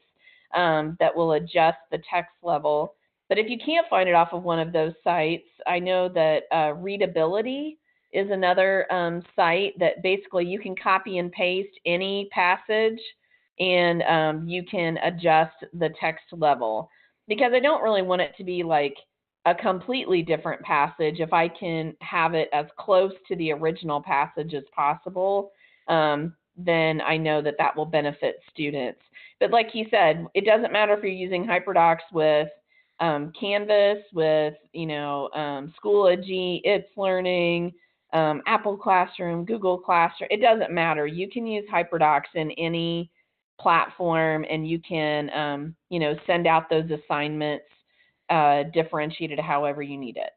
that will adjust the text level. But if you can't find it off of one of those sites, I know that Readability is another site that basically you can copy and paste any passage and you can adjust the text level, because I don't really want it to be like a completely different passage. If I can have it as close to the original passage as possible, then I know that that will benefit students. But like you said, it doesn't matter if you're using HyperDocs with Canvas, with, Schoology, It's Learning, Apple Classroom, Google Classroom. It doesn't matter. You can use HyperDocs in any platform, and you can, send out those assignments differentiated however you need it.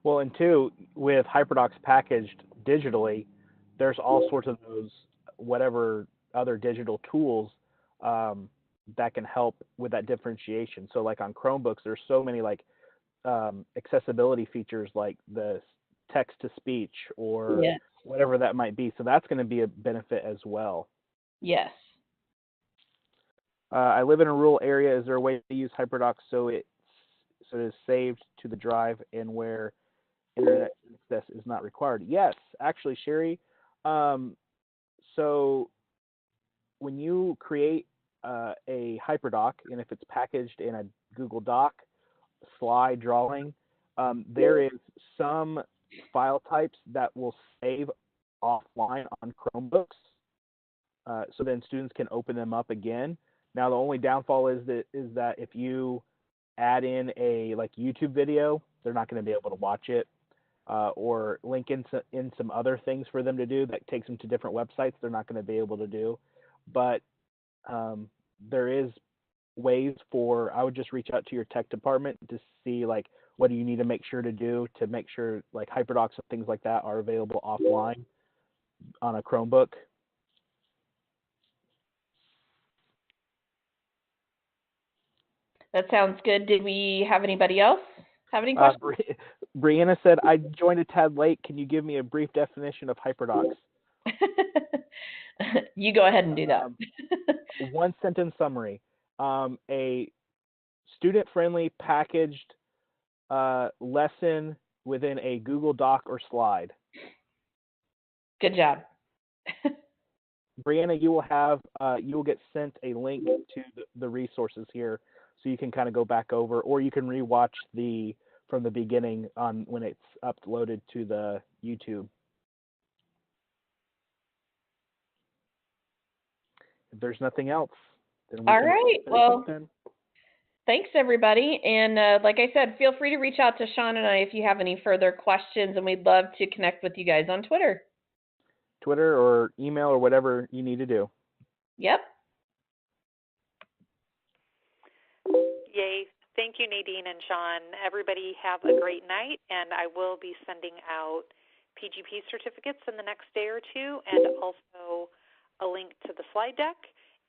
Well, and two, with HyperDocs packaged digitally, there's all sorts of those whatever other digital tools that can help with that differentiation. So like on Chromebooks, there's so many like accessibility features like the text to speech or yes. whatever that might be. So that's going to be a benefit as well. Yes. I live in a rural area. Is there a way to use HyperDocs so it is saved to the drive and where internet access is not required. Yes, actually, Sherry. So when you create a HyperDoc, and if it's packaged in a Google Doc, slide drawing, there is some file types that will save offline on Chromebooks, so then students can open them up again. Now the only downfall is that if you add in a like YouTube video, they're not going to be able to watch it, or link in some other things for them to do that takes them to different websites. They're not going to be able to do, but there is ways for, I would just reach out to your tech department to see like what do you need to make sure to do to make sure like HyperDocs and things like that are available offline on a Chromebook. That sounds good. Did we have anybody else have any questions? Brianna said, I joined a tad late. Can you give me a brief definition of HyperDocs? You go ahead and do that. One sentence summary. A student-friendly packaged lesson within a Google Doc or slide. Good job. Brianna, you will get sent a link to the resources here, so you can kind of go back over, or you can rewatch from the beginning on when it's uploaded to the YouTube. If there's nothing else, then we all can right. Well, then. Thanks, everybody. And like I said, feel free to reach out to Sean and I if you have any further questions, and we'd love to connect with you guys on Twitter. Twitter or email or whatever you need to do. Yep. Yay. Thank you, Nadine and Sean. Everybody have a great night, and I will be sending out PGP certificates in the next day or two, and also a link to the slide deck.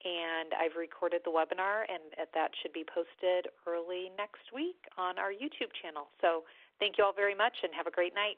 And I've recorded the webinar, and that should be posted early next week on our YouTube channel. So thank you all very much, and have a great night.